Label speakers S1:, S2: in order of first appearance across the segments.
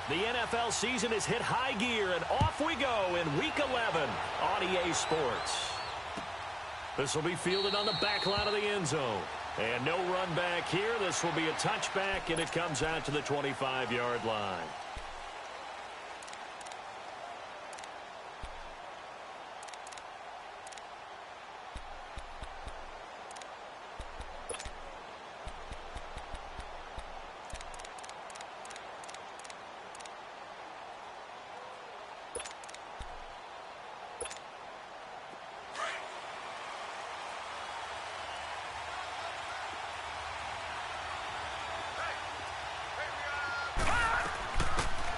S1: The NFL season has hit high gear, and off we go in Week 11 on EA Sports. This will be fielded on the back line of the end zone. And no run back here. This will be a touchback, and it comes out to the 25-yard line.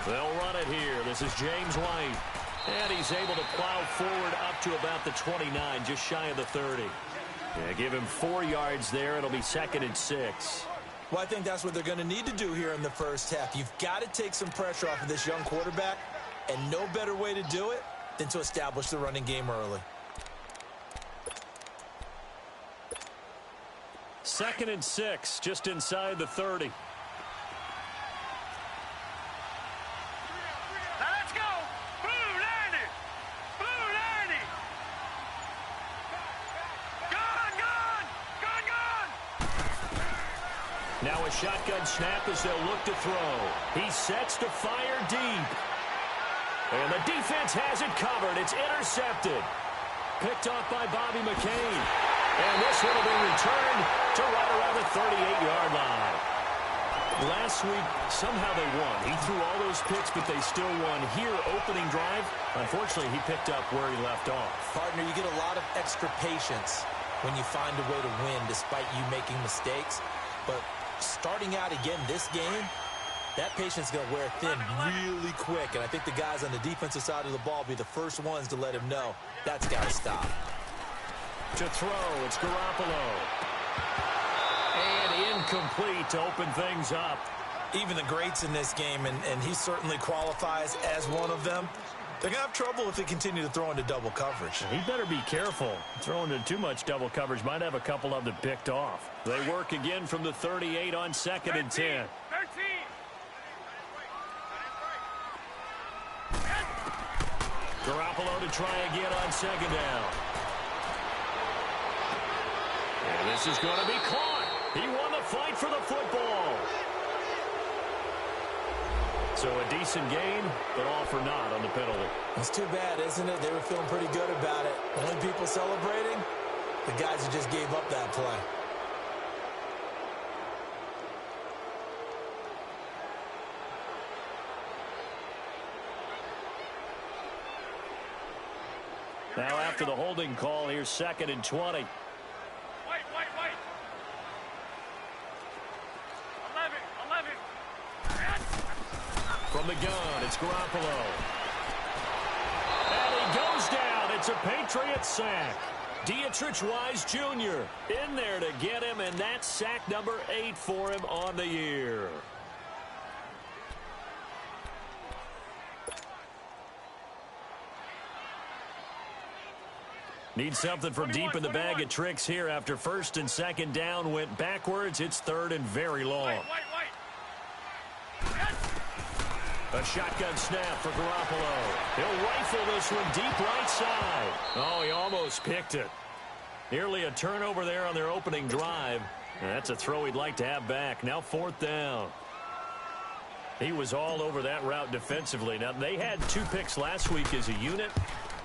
S1: They'll run it here. This is James White. And he's able to plow forward up to about the 29, just shy of the 30. Yeah, give him 4 yards there. It'll be 2nd and 6.
S2: Well, I think that's what they're going to need to do here in the first half. You've got to take some pressure off of this young quarterback, and no better way to do it than to establish the running game early.
S1: 2nd and 6, just inside the 30. Now a shotgun snap as they'll look to throw. He sets to fire deep. And the defense has it covered. It's intercepted. Picked off by Bobby McCain. And this one will be returned to right around the 38-yard line. Last week, somehow they won. He threw all those picks, but they still won. Here, opening drive, unfortunately, he picked up where he left off.
S2: Partner, you get a lot of extra patience when you find a way to win despite you making mistakes. But starting out again this game, that patience is going to wear thin really quick. And I think the guys on the defensive side of the ball will be the first ones to let him know that's got to stop.
S1: To throw, it's Garoppolo. And incomplete to open things up.
S2: Even the greats in this game, and he certainly qualifies as one of them, they're going to have trouble if they continue to throw into double coverage.
S1: He better be careful. Throwing into too much double coverage might have a couple of them picked off. They work again from the 38 on 2nd and 10.
S3: 13.
S1: Garoppolo to try again on 2nd down. And this is going to be caught. He won the fight for the football. So a decent gain, but all for naught on the penalty.
S2: It's too bad, isn't it? They were feeling pretty good about it. The only people celebrating, the guys who just gave up that play.
S1: Now after the holding call, here's 2nd and 20.
S3: White. 11.
S1: From the gun, it's Garoppolo. And he goes down. It's a Patriot sack. Dietrich Wise Jr. in there to get him, and that's sack number 8 for him on the year. Need something from deep in the bag of tricks here after 1st and 2nd down went backwards. It's 3rd and very long.
S3: White.
S1: A shotgun snap for Garoppolo. He'll rifle this one deep right side. Oh, he almost picked it. Nearly a turnover there on their opening drive. And that's a throw he'd like to have back. Now 4th down. He was all over that route defensively. Now, they had 2 picks last week as a unit.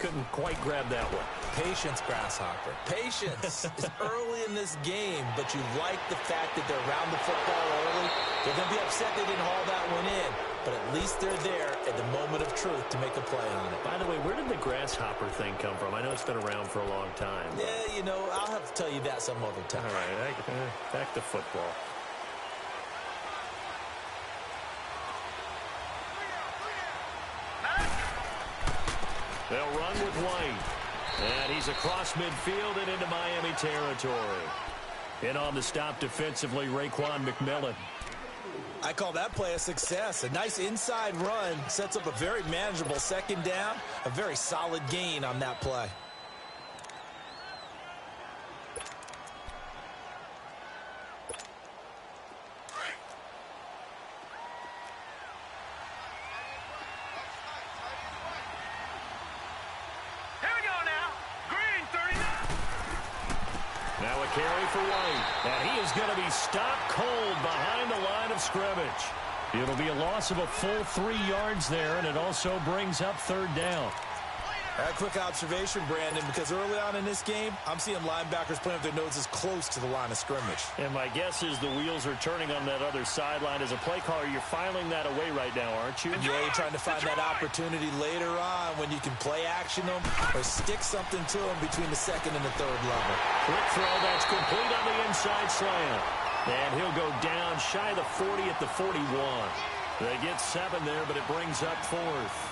S1: Couldn't quite grab that one.
S2: Patience, Grasshopper. Patience. It's early in this game, but you like the fact that they're around the football early. They're going to be upset they didn't haul that one in, but at least they're there at the moment of truth to make a play on it.
S1: By the way, where did the grasshopper thing come from? I know it's been around for a long time.
S2: Yeah, you know, I'll have to tell you that some other time.
S1: All right, back to football. They'll run with White. And he's across midfield and into Miami territory. In on the stop defensively, Raekwon McMillan.
S2: I call that play a success. A nice inside run sets up a very manageable 2nd down. A very solid gain on that play.
S1: for White. And he is going to be stopped cold behind the line of scrimmage. It'll be a loss of a full 3 yards there, and it also brings up third down.
S2: A quick observation, Brandon, because early on in this game, I'm seeing linebackers playing with their noses close to the line of scrimmage.
S1: And my guess is the wheels are turning on that other sideline. As a play caller, you're filing that away right now, aren't you?
S2: Yeah, you're trying to find that opportunity later on when you can play action them or stick something to them between the second and the third level.
S1: Quick throw, that's complete on the inside slant. And he'll go down shy of the 40 at the 41. They get 7 there, but it brings up fourth.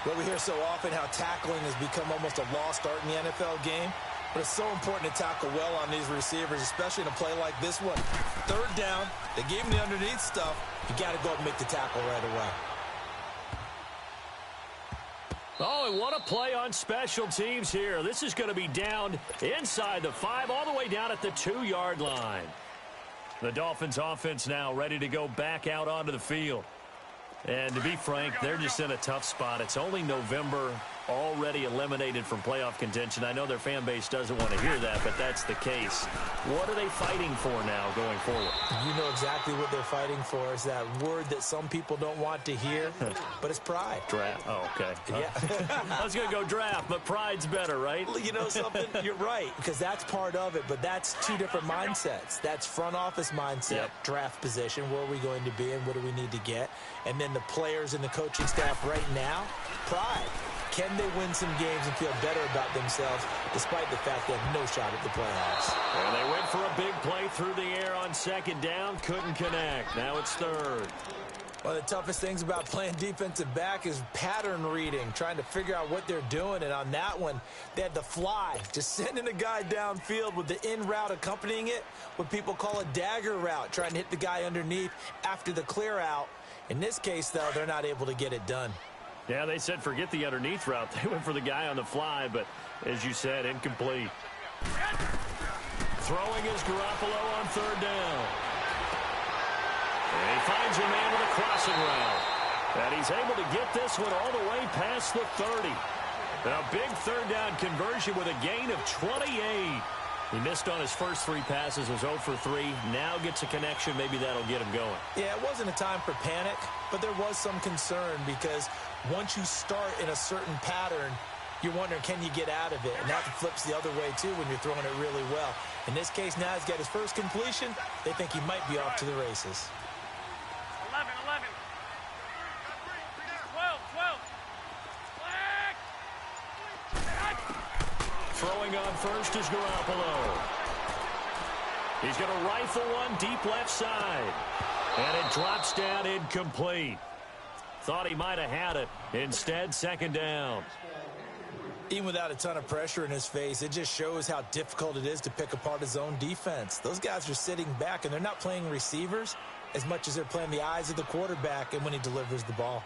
S2: Well, we hear so often how tackling has become almost a lost art in the NFL game. But it's so important to tackle well on these receivers, especially in a play like this one. Third down, they gave him the underneath stuff. You got to go up and make the tackle right away.
S1: Oh, and what a play on special teams here. This is going to be down inside the 5, all the way down at the 2-yard line. The Dolphins offense now ready to go back out onto the field. And to be frank, they're just in a tough spot. It's only November, already eliminated from playoff contention. I know their fan base doesn't want to hear that, but that's the case. What are they fighting for now going forward?
S2: You know exactly what they're fighting for. Is that word that some people don't want to hear, but it's pride.
S1: Draft. Oh, okay.
S2: Yeah.
S1: I was going to go draft, but pride's better, right?
S2: You know something? You're right, because that's part of it, but that's two different mindsets. That's front office mindset, draft position, where are we going to be and what do we need to get? And then the players and the coaching staff right now, pride. Can they win some games and feel better about themselves despite the fact they have no shot at the playoffs?
S1: And they went for a big play through the air on second down. Couldn't connect. Now it's third.
S2: One of the toughest things about playing defensive back is pattern reading, trying to figure out what they're doing. And on that one, they had the fly, just sending a guy downfield with the in route accompanying it, what people call a dagger route, trying to hit the guy underneath after the clear out. In this case, though, they're not able to get it done.
S1: Yeah, they said forget the underneath route. They went for the guy on the fly, but as you said, incomplete. Throwing is Garoppolo on third down. And he finds a man with a crossing route. And he's able to get this one all the way past the 30. A big third down conversion with a gain of 28. He missed on his first 3 passes, was 0 for 3. Now gets a connection. Maybe that'll get him going.
S2: Yeah, it wasn't a time for panic, but there was some concern because once you start in a certain pattern, you're wondering, can you get out of it? And that flips the other way, too, when you're throwing it really well. In this case, now he's got his first completion. They think he might be off to the races.
S3: 11. 12.
S1: Throwing on first is Garoppolo. He's going to rifle one deep left side. And it drops down incomplete. Thought he might have had it. Instead, second down.
S2: Even without a ton of pressure in his face, it just shows how difficult it is to pick apart his own defense. Those guys are sitting back, and they're not playing receivers as much as they're playing the eyes of the quarterback and when he delivers the ball.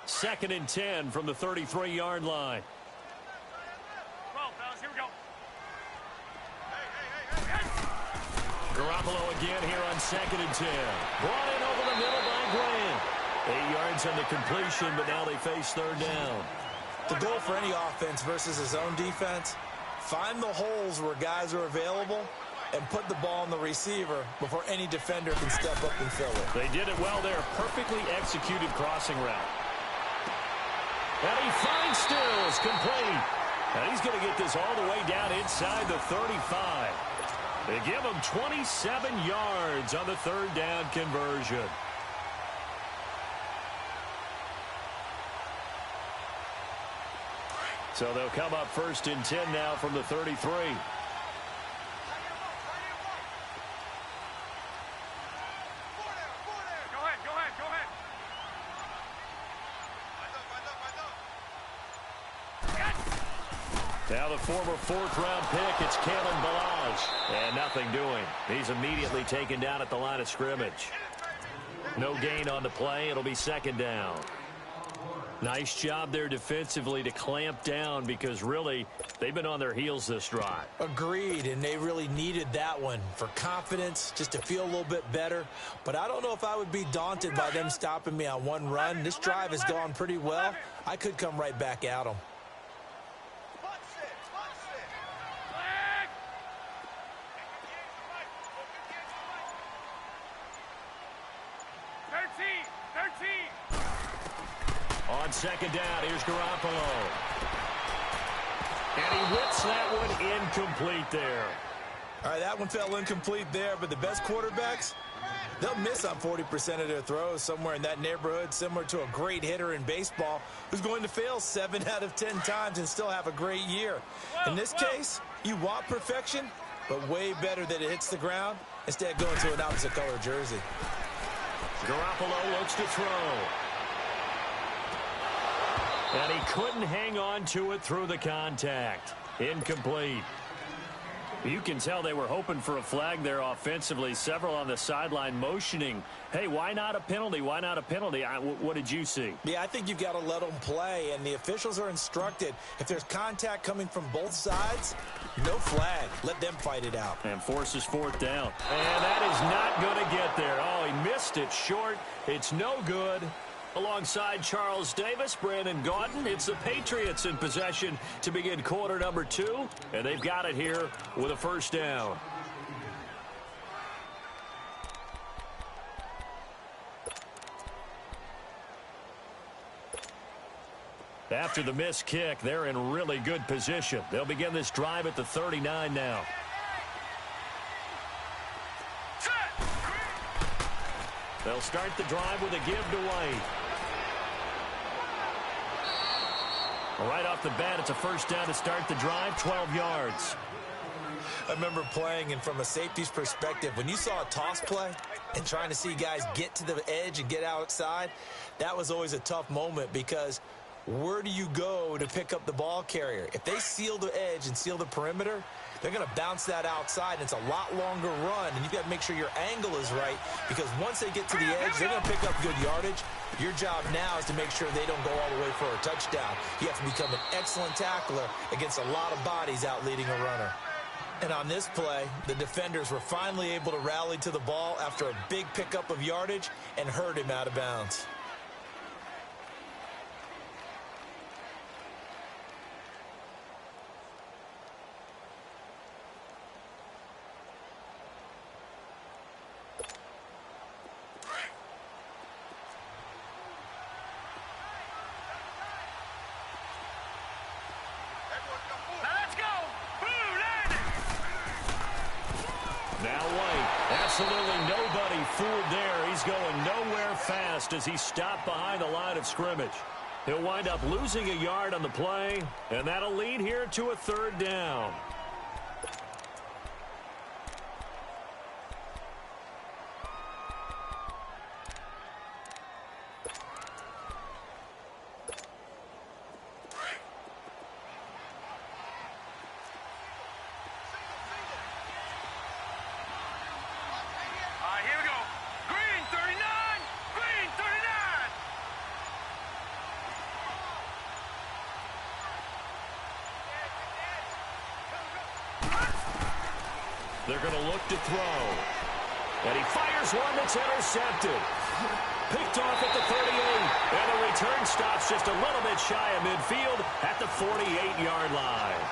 S1: 2nd and 10 from the 33-yard line.
S3: 12, fellas, here we go.
S1: Garoppolo again here on 2nd and 10. Brought in over the middle by Grant. 8 yards on the completion, but now they face third down.
S2: The goal for any offense versus his own defense, find the holes where guys are available and put the ball on the receiver before any defender can step up and fill it.
S1: They did it well there. Perfectly executed crossing route. And he finds Stills, complete. And he's going to get this all the way down inside the 35. They give him 27 yards on the third down conversion. So they'll come up 1st and 10 now from the 33.
S3: Go ahead.
S1: Now the former 4th-round pick, it's Kalen Balazs. And nothing doing. He's immediately taken down at the line of scrimmage. No gain on the play. It'll be second down. Nice job there defensively to clamp down because really they've been on their heels this drive.
S2: Agreed, and they really needed that one for confidence, just to feel a little bit better. But I don't know if I would be daunted by them stopping me on one run. This drive has gone pretty well. I could come right back at them.
S1: On second down, here's Garoppolo. And he whips that one incomplete there.
S2: All right, that one fell incomplete there, but the best quarterbacks, they'll miss on 40% of their throws, somewhere in that neighborhood, similar to a great hitter in baseball who's going to fail 7 out of 10 times and still have a great year. In this case, you want perfection, but way better that it hits the ground instead of going to an opposite color jersey.
S1: Garoppolo looks to throw. And he couldn't hang on to it through the contact. Incomplete. You can tell they were hoping for a flag there offensively. Several on the sideline motioning, hey, why not a penalty? Why not a penalty? What did you see?
S2: Yeah, I think you've got to let them play, and the officials are instructed. If there's contact coming from both sides, no flag. Let them fight it out.
S1: And forces fourth down. And that is not going to get there. Oh, he missed it short. It's no good. Alongside Charles Davis, Brandon Gaudin, it's the Patriots in possession to begin quarter number 2, and they've got it here with a first down. After the missed kick, they're in really good position. They'll begin this drive at the 39 now. They'll start the drive with a give to White. Right off the bat, it's a first down to start the drive, 12 yards.
S2: I remember playing, and from a safety's perspective, when you saw a toss play and trying to see guys get to the edge and get outside, that was always a tough moment because where do you go to pick up the ball carrier? If they seal the edge and seal the perimeter, they're going to bounce that outside, and it's a lot longer run, and you've got to make sure your angle is right because once they get to the edge, they're going to pick up good yardage. Your job now is to make sure they don't go all the way for a touchdown. You have to become an excellent tackler against a lot of bodies out leading a runner. And on this play, the defenders were finally able to rally to the ball after a big pickup of yardage and hurt him out of bounds.
S1: Absolutely nobody fooled there. He's going nowhere fast as he stopped behind the line of scrimmage. He'll wind up losing a yard on the play, and that'll lead here to a third down. They're going to look to throw. And he fires one that's intercepted. Picked off at the 38. And the return stops just a little bit shy of midfield at the 48-yard line.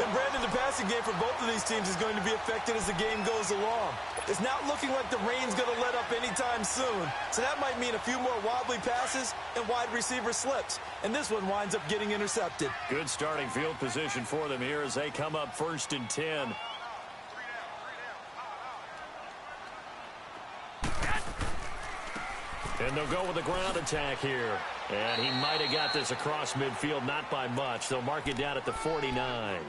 S2: And Brandon, the passing game for both of these teams is going to be affected as the game goes along. It's not looking like the rain's going to let up anytime soon. So that might mean a few more wobbly passes and wide receiver slips. And this one winds up getting intercepted.
S1: Good starting field position for them here as they come up 1st and 10. And they'll go with a ground attack here. And he might have got this across midfield, not by much. They'll mark it down at the 49.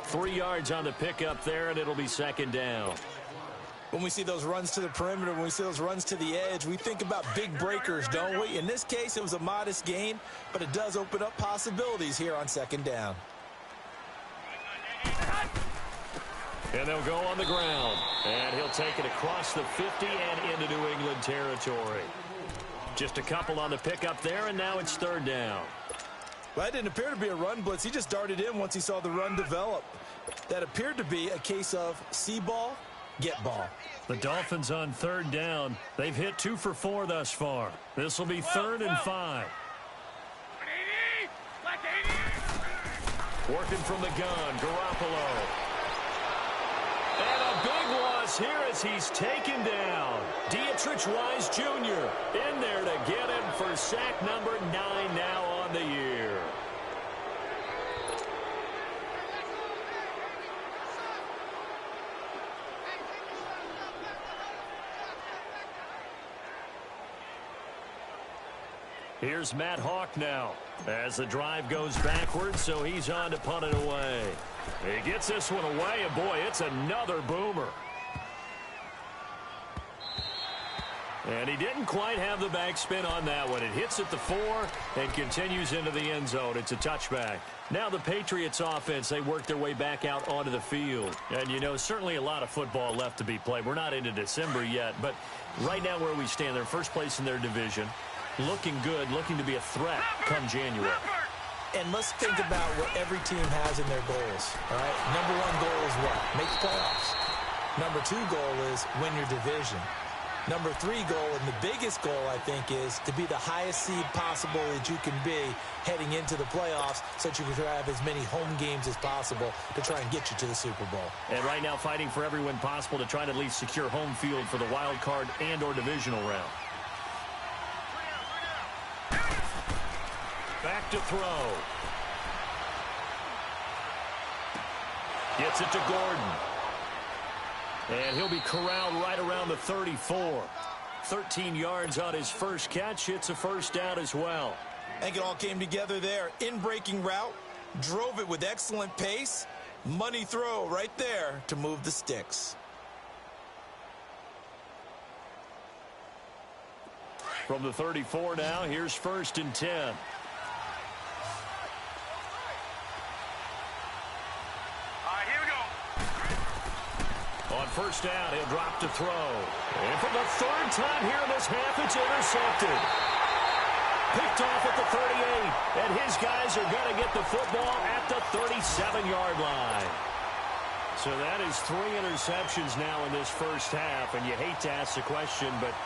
S1: 3 yards on the pickup there, and it'll be second down.
S2: When we see those runs to the perimeter, when we see those runs to the edge, we think about big breakers, don't we? In this case, it was a modest gain, but it does open up possibilities here on second down.
S1: And they'll go on the ground. And he'll take it across the 50 and into New England territory. Just a couple on the pickup there, and now it's third down.
S2: Well, that didn't appear to be a run blitz. He just darted in once he saw the run develop. That appeared to be a case of see ball, get ball.
S1: The Dolphins on third down. They've hit 2 for 4 thus far. This will be 3rd and 5. Working from the gun, Garoppolo. And a big loss is here as he's taken down. Dietrich Wise Jr. in there to get him for sack number 9 now on the year. Here's Matt Hawk now as the drive goes backwards, so he's on to punt it away. He gets this one away, and boy, it's another boomer. And he didn't quite have the backspin on that one. It hits at the 4 and continues into the end zone. It's a touchback. Now the Patriots offense, they work their way back out onto the field. And, you know, certainly a lot of football left to be played. We're not into December yet, but right now where we stand, they're first place in their division. Looking good, looking to be a threat come January.
S2: And let's think about what every team has in their goals, all right? Number 1 goal is what? Make the playoffs. Number 2 goal is win your division. Number 3 goal, and the biggest goal, I think, is to be the highest seed possible that you can be heading into the playoffs so that you can have as many home games as possible to try and get you to the Super Bowl.
S1: And right now fighting for every win possible to try to at least secure home field for the wild card and or divisional round. Back to throw. Gets it to Gordon. And he'll be corralled right around the 34. 13 yards on his first catch. It's a first down as well.
S2: I think it all came together there. In-breaking route. Drove it with excellent pace. Money throw right there to move the sticks.
S1: From the 34 now, here's 1st and 10. On first down, he'll drop to throw. And for the 3rd time here in this half, it's intercepted. Picked off at the 38. And his guys are going to get the football at the 37-yard line. So that is 3 interceptions now in this first half. And you hate to ask the question, but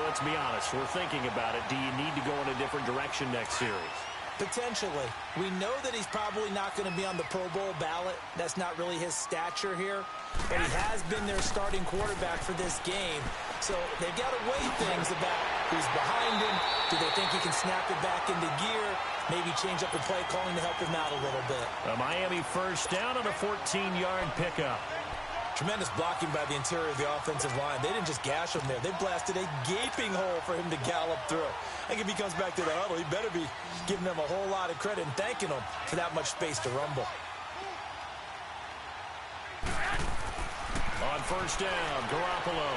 S1: let's be honest. We're thinking about it. Do you need to go in a different direction next series?
S2: Potentially. We know that he's probably not going to be on the Pro Bowl ballot. That's not really his stature here. But he has been their starting quarterback for this game. So they've got to weigh things about who's behind him. Do they think he can snap it back into gear? Maybe change up the play calling to help him out a little bit.
S1: A Miami first down on a 14-yard pickup.
S2: Tremendous blocking by the interior of the offensive line. They didn't just gash him there. They blasted a gaping hole for him to gallop through. I think if he comes back to the huddle, he better be giving them a whole lot of credit and thanking them for that much space to rumble.
S1: On first down, Garoppolo.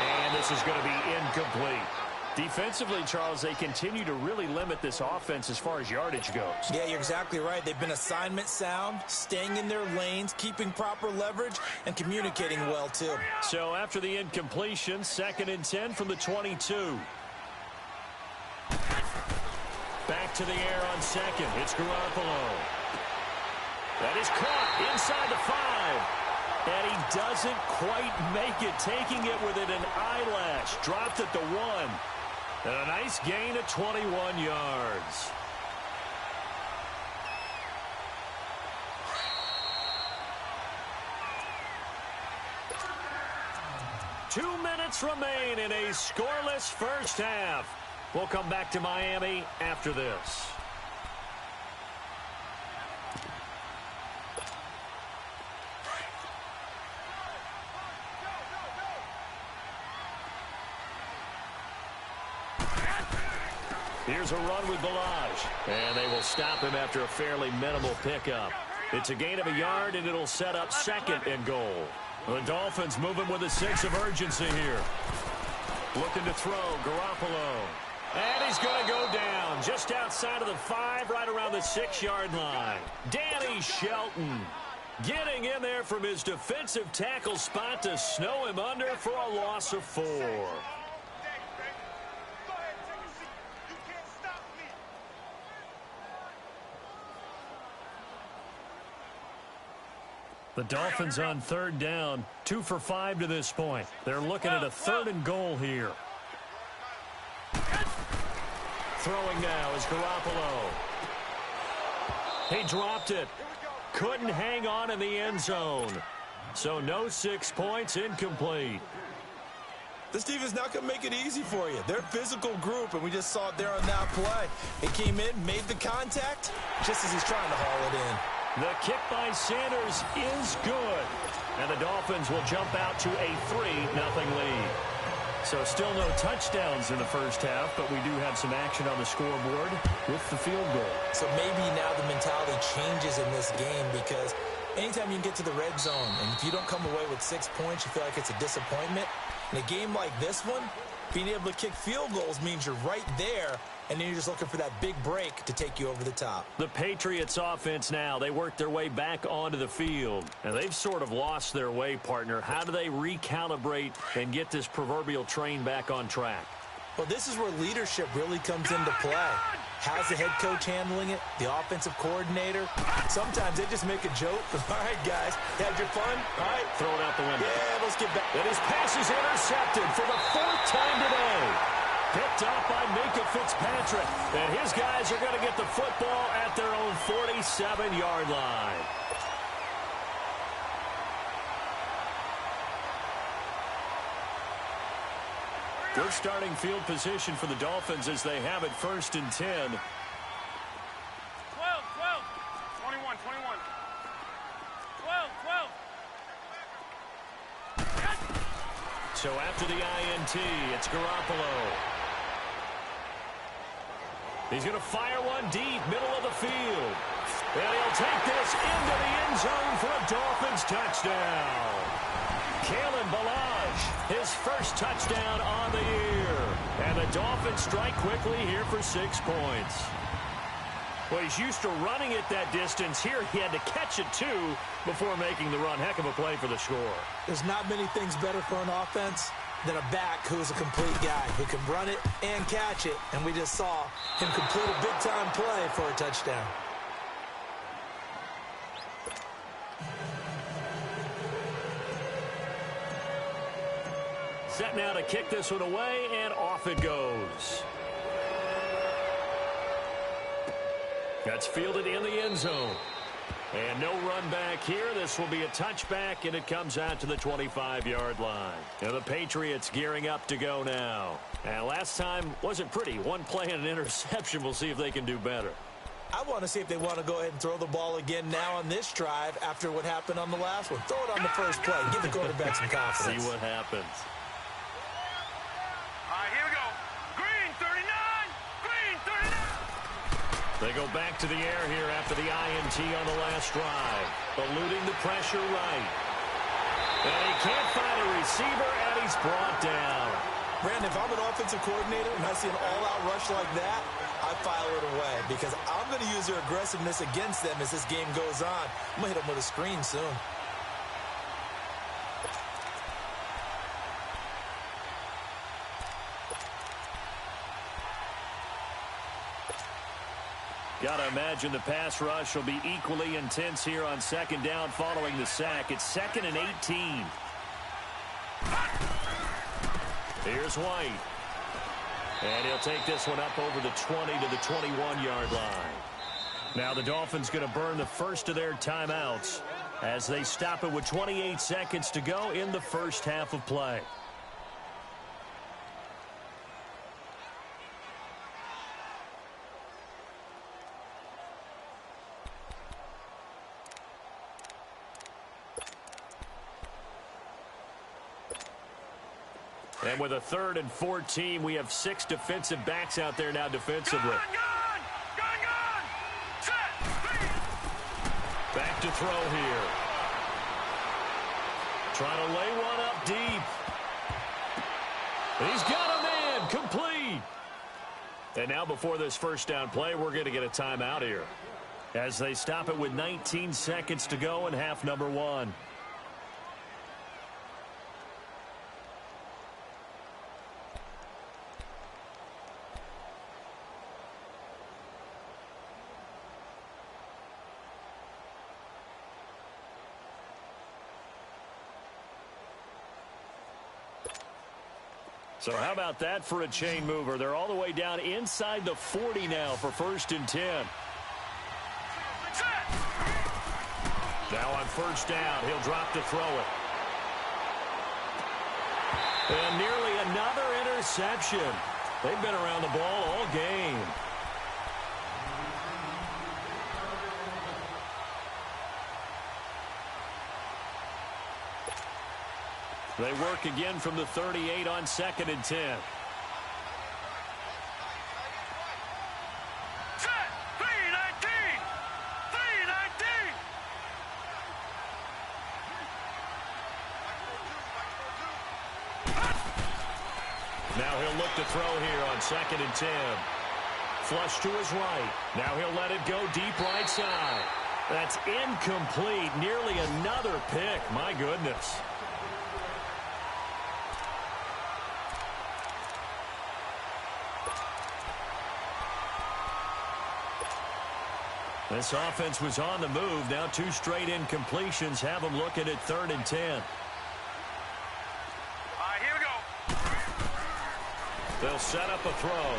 S1: And this is going to be incomplete. Defensively, Charles, they continue to really limit this offense as far as yardage goes.
S2: Yeah, you're exactly right. They've been assignment sound, staying in their lanes, keeping proper leverage, and communicating well, too.
S1: So after the incompletion, 2nd and 10 from the 22. Back to the air on 2nd. It's Garoppolo. That is caught inside the 5. And he doesn't quite make it, taking it within an eyelash. Dropped at the 1. And a nice gain of 21 yards. Two minutes remain in a scoreless first half. We'll come back to Miami after this. Here's a run with Balaj. And they will stop him after a fairly minimal pickup. It's a gain of a yard, and it'll set up 2nd and goal. The Dolphins moving with a sense of urgency here. Looking to throw, Garoppolo. And he's going to go down just outside of the 5, right around the 6-yard line. Danny Shelton getting in there from his defensive tackle spot to snow him under for a loss of 4. The Dolphins on 3rd down, 2 for 5 to this point. They're looking at a 3rd and goal here. Throwing now is Garoppolo. He dropped it. Couldn't hang on in the end zone. So no 6 points, incomplete.
S2: This defense not going to make it easy for you. They're a physical group, and we just saw it there on that play. It came in, made the contact, just as he's trying to haul it in.
S1: The kick by Sanders is good. And the Dolphins will jump out to a 3-0 lead. So still no touchdowns in the first half, but we do have some action on the scoreboard with the field goal.
S2: So maybe now the mentality changes in this game because anytime you can get to the red zone, and if you don't come away with 6 points, you feel like it's a disappointment. In a game like this one, being able to kick field goals means you're right there, and then you're just looking for that big break to take you over the top.
S1: The Patriots offense now, they work their way back onto the field. And they've sort of lost their way, partner. How do they recalibrate and get this proverbial train back on track?
S2: Well, this is where leadership really comes into play. How's the head coach handling it? The offensive coordinator? Sometimes they just make a joke. All right, guys, had your fun? All right.
S1: Throw it out the window.
S2: Yeah, let's get back.
S1: And his pass is intercepted for the 4th time today. Picked up by Minka Fitzpatrick. And his guys are going to get the football at their own 47-yard line. Good starting field position for the Dolphins as they have it 1st and 10.
S3: 12, 12. 21, 21. 12, 12.
S1: So after the INT, it's Garoppolo. He's going to fire one deep, middle of the field. And he'll take this into the end zone for a Dolphins touchdown. Kalen Ballage, his first touchdown on the year. And the Dolphins strike quickly here for 6 points. Well, he's used to running it that distance. Here he had to catch it, too, before making the run. Heck of a play for the score.
S2: There's not many things better for an offense than a back who's a complete guy who can run it and catch it. And we just saw him complete a big-time play for a touchdown.
S1: Set now to kick this one away, and off it goes. That's fielded in the end zone. And no run back here. This will be a touchback, and it comes out to the 25-yard line. And the Patriots gearing up to go now. And last time wasn't pretty. One play and an interception. We'll see if they can do better.
S2: I want to see if they want to go ahead and throw the ball again now on this drive after what happened on the last one. Throw it on the first play. Give the quarterback some confidence.
S1: See what happens.
S3: All right, here we go. Green, 39. Green, 39.
S1: They go back to the air here after the INT on the last drive. Eluding the pressure right. And he can't find a receiver, and he's brought down.
S2: Brandon, if I'm an offensive coordinator and I see an all-out rush like that, I file it away because I'm going to use their aggressiveness against them as this game goes on. I'm going to hit them with a screen soon.
S1: Gotta imagine the pass rush will be equally intense here on 2nd down following the sack. It's 2nd and 18. Here's White. And he'll take this one up over the 20 to the 21-yard line. Now the Dolphins going to burn the first of their timeouts as they stop it with 28 seconds to go in the first half of play. And with a 3rd and 14, we have 6 defensive backs out there now defensively.
S3: Gun! Set!
S1: Back to throw here. Trying to lay one up deep. He's got a man, complete. And now before this first down play, we're going to get a timeout here as they stop it with 19 seconds to go in half number 1. So how about that for a chain mover? They're all the way down inside the 40 now for 1st and 10. Now on first down, he'll drop to throw it. And nearly another interception. They've been around the ball all game. They work again from the 38 on 2nd and 10. Now he'll look to throw here on 2nd and 10. Flush to his right. Now he'll let it go deep right side. That's incomplete. Nearly another pick. My goodness. This offense was on the move. Now 2 straight incompletions have them looking at 3rd and 10.
S3: Here we go.
S1: They'll set up a throw.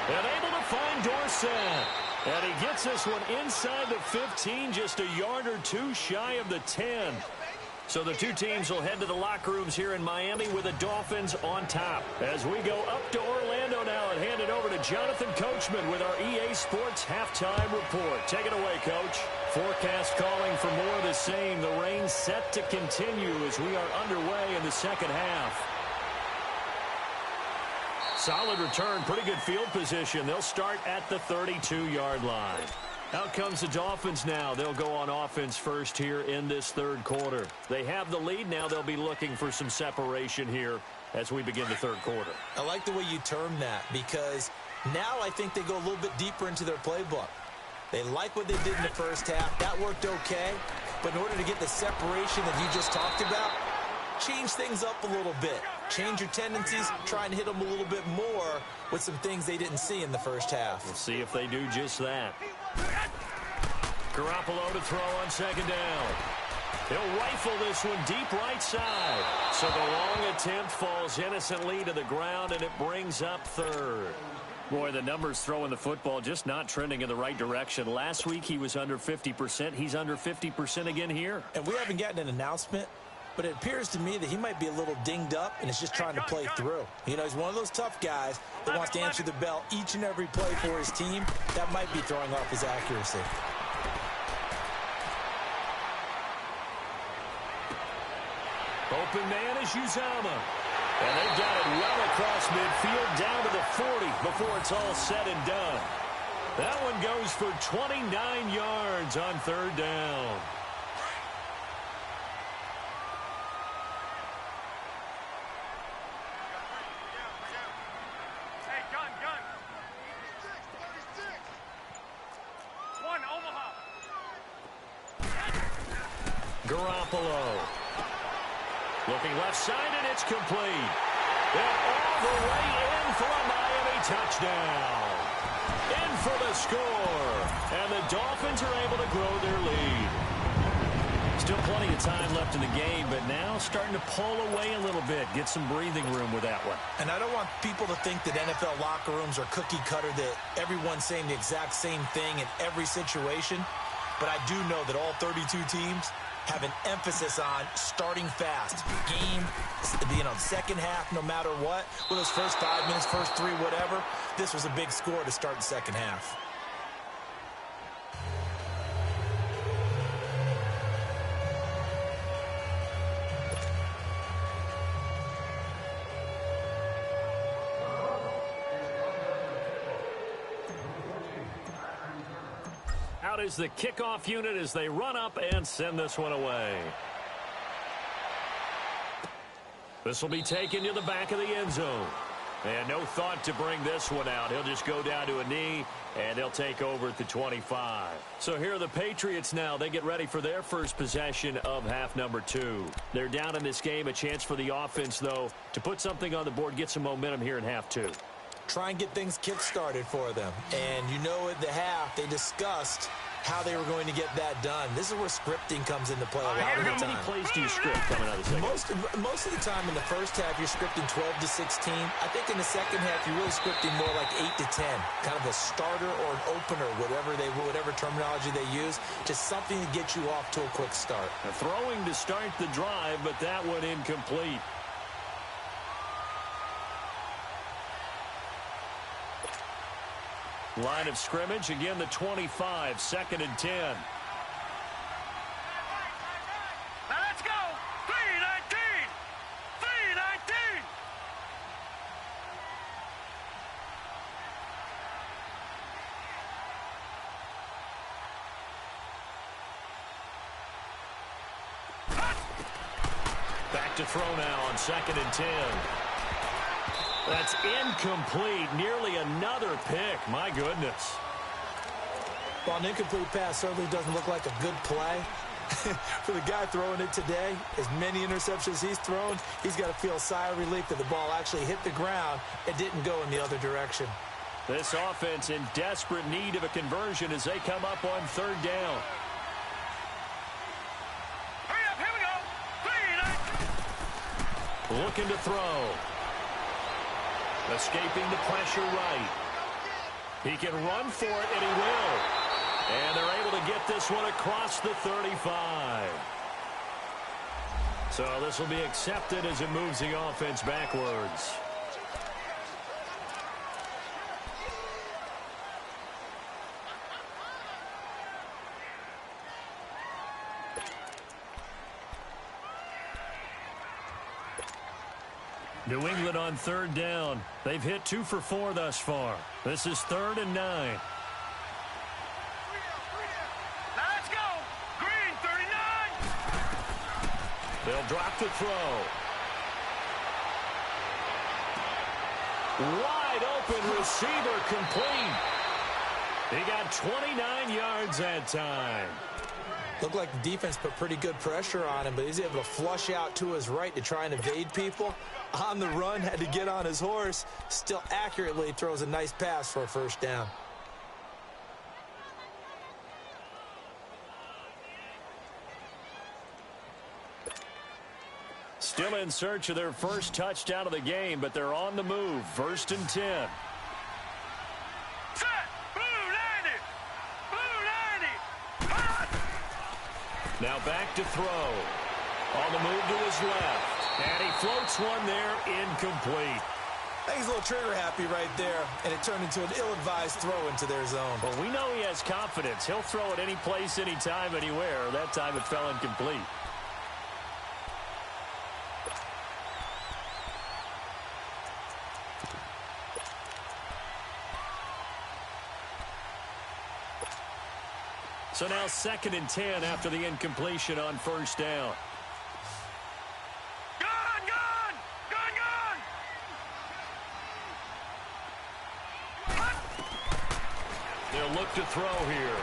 S1: And able to find Dorsett. And he gets this one inside the 15, just a yard or 2 shy of the 10. So the 2 teams will head to the locker rooms here in Miami with the Dolphins on top. As we go up to Orlando now and hand it over to Jonathan Coachman with our EA Sports Halftime Report. Take it away, Coach. Forecast calling for more of the same. The rain set to continue as we are underway in the second half. Solid return, pretty good field position. They'll start at the 32-yard line. Out comes the Dolphins now. They'll go on offense first here in this 3rd quarter. They have the lead now. They'll be looking for some separation here as we begin the 3rd quarter.
S2: I like the way you term that because now I think they go a little bit deeper into their playbook. They like what they did in the first half. That worked okay. But in order to get the separation that you just talked about, change things up a little bit. Change your tendencies, try and hit them a little bit more with some things they didn't see in the first half.
S1: We'll see if they do just that. Garoppolo to throw on 2nd down. He'll rifle this one deep right side. So the long attempt falls innocently to the ground, and it brings up 3rd. Boy, the numbers throwing the football just not trending in the right direction. Last week he was under 50%. He's under 50% again here.
S2: And we haven't gotten an announcement, but it appears to me that he might be a little dinged up and is just trying to play through. You know, he's one of those tough guys that wants to answer the bell each and every play for his team. That might be throwing off his accuracy.
S1: Open man is Uzama. And they've got it well across midfield down to the 40 before it's all said and done. That one goes for 29 yards on 3rd down.
S3: Hey, gun. 1, Omaha.
S1: Garoppolo. Looking left side, and it's complete. And all the way in for a Miami touchdown. In for the score. And the Dolphins are able to grow their lead. Still plenty of time left in the game, but now starting to pull away a little bit. Get some breathing room with that one.
S2: And I don't want people to think that NFL locker rooms are cookie cutter, that everyone's saying the exact same thing in every situation. But I do know that all 32 teams have an emphasis on starting fast. Game, second half, no matter what. With those first 5 minutes, first 3, whatever. This was a big score to start the second half.
S1: Out is the kickoff unit as they run up and send this one away. This will be taken to the back of the end zone. And no thought to bring this one out. He'll just go down to a knee, and they'll take over at the 25. So here are the Patriots now. They get ready for their first possession of half number 2. They're down in this game. A chance for the offense, though, to put something on the board, get some momentum here in half 2.
S2: Try and get things kick-started for them. And you know at the half, they discussed how they were going to get that done. This is where scripting comes into play a lot of the
S1: How
S2: time.
S1: many plays do you script coming out of the second?
S2: Most of the time in the first half, you're scripting 12 to 16. I think in the second half, you're really scripting more like 8 to 10. Kind of a starter or an opener, whatever terminology they use. Just something to get you off to a quick start.
S1: Throwing to start the drive, but that one incomplete. Line of scrimmage, again the 25, 2nd and 10.
S3: Now let's go. 3-19. 3-19.
S1: Back to throw now on 2nd and 10. That's incomplete. Nearly another pick. My goodness.
S2: Well, an incomplete pass certainly doesn't look like a good play. For the guy throwing it today, as many interceptions he's thrown, he's got to feel a sigh of relief that the ball actually hit the ground and didn't go in the other direction.
S1: This offense in desperate need of a conversion as they come up on 3rd down.
S3: Hurry up, here we go. 3-19.
S1: Looking to throw. Escaping the pressure right. He can run for it, and he will. And they're able to get this one across the 35. So this will be accepted as it moves the offense backwards. New England on 3rd down. They've hit 2 for 4 thus far. This is 3rd and 9.
S3: Now let's go. Green 39.
S1: They'll drop the throw. Wide open receiver complete. He got 29 yards that time.
S2: Looked like the defense put pretty good pressure on him, but he's able to flush out to his right to try and evade people. On the run, had to get on his horse. Still accurately throws a nice pass for a 1st down.
S1: Still in search of their first touchdown of the game, but they're on the move. 1st and 10.
S3: Set. Blue 90. Blue 90. Hot.
S1: Now back to throw. On the move to his left. And he floats one there, incomplete.
S2: I think he's a little trigger happy right there, and it turned into an ill-advised throw into their zone.
S1: Well, we know he has confidence. He'll throw it any place, anytime, anywhere. That time it fell incomplete. So now 2nd and 10 after the incompletion on 1st down.
S3: Gun, gun. Gun, gun. Hot.
S1: They'll look to throw here.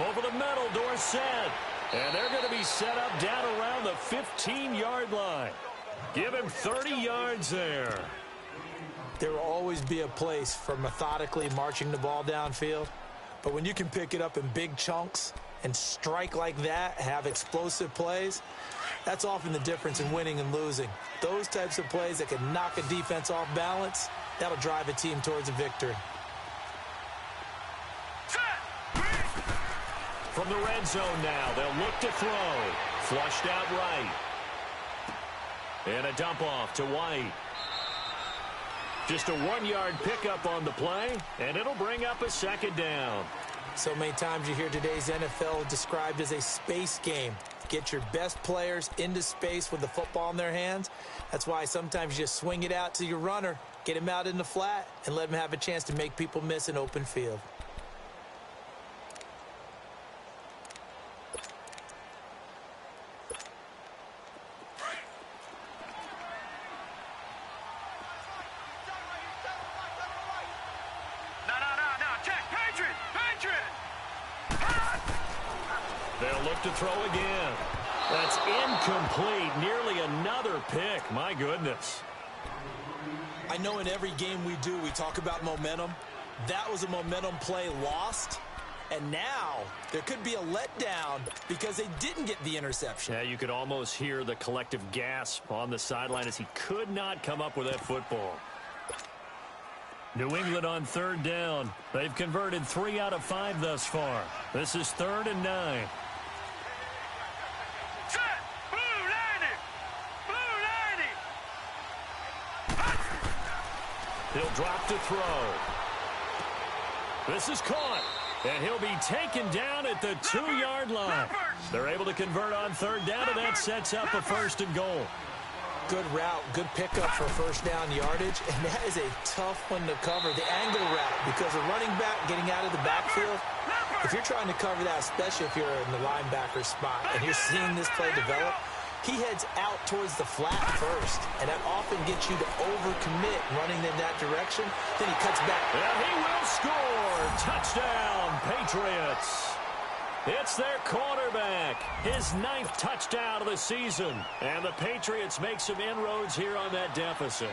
S1: Over the middle, Dorsett. And they're going to be set up down around the 15-yard line. Give him 30 yards there.
S2: There will always be a place for methodically marching the ball downfield. But when you can pick it up in big chunks and strike like that, have explosive plays, that's often the difference in winning and losing. Those types of plays that can knock a defense off balance, that'll drive a team towards a victory.
S1: From the red zone now, they'll look to throw. Flushed out right. And a dump off to White. Just a 1-yard pickup on the play, and it'll bring up a 2nd down.
S2: So many times you hear today's NFL described as a space game. Get your best players into space with the football in their hands. That's why sometimes you just swing it out to your runner, get him out in the flat, and let him have a chance to make people miss an open field.
S1: They'll look to throw again. That's incomplete. Nearly another pick. My goodness.
S2: I know in every game we do, we talk about momentum, That was a momentum play lost. And now there could be a letdown because they didn't get the interception.
S1: Yeah, you could almost hear the collective gasp on the sideline as he could not come up with that football. New England on third down. They've converted 3 out of 5 thus far. This is 3rd and 9.
S3: Set. Blue 90. Blue 90.
S1: He'll drop to throw. This is caught. And he'll be taken down at the 2-yard line. They're able to convert on third down, and that sets up a 1st and goal.
S2: Good route, good pickup for first down yardage, and that is a tough one to cover, the angle route, because a running back getting out of the backfield, if you're trying to cover that, especially if you're in the linebacker spot, and you're seeing this play develop, he heads out towards the flat first, and that often gets you to overcommit running in that direction. Then he cuts back.
S1: And he will score. Touchdown, Patriots. It's their quarterback, his 9th touchdown of the season. And the Patriots make some inroads here on that deficit.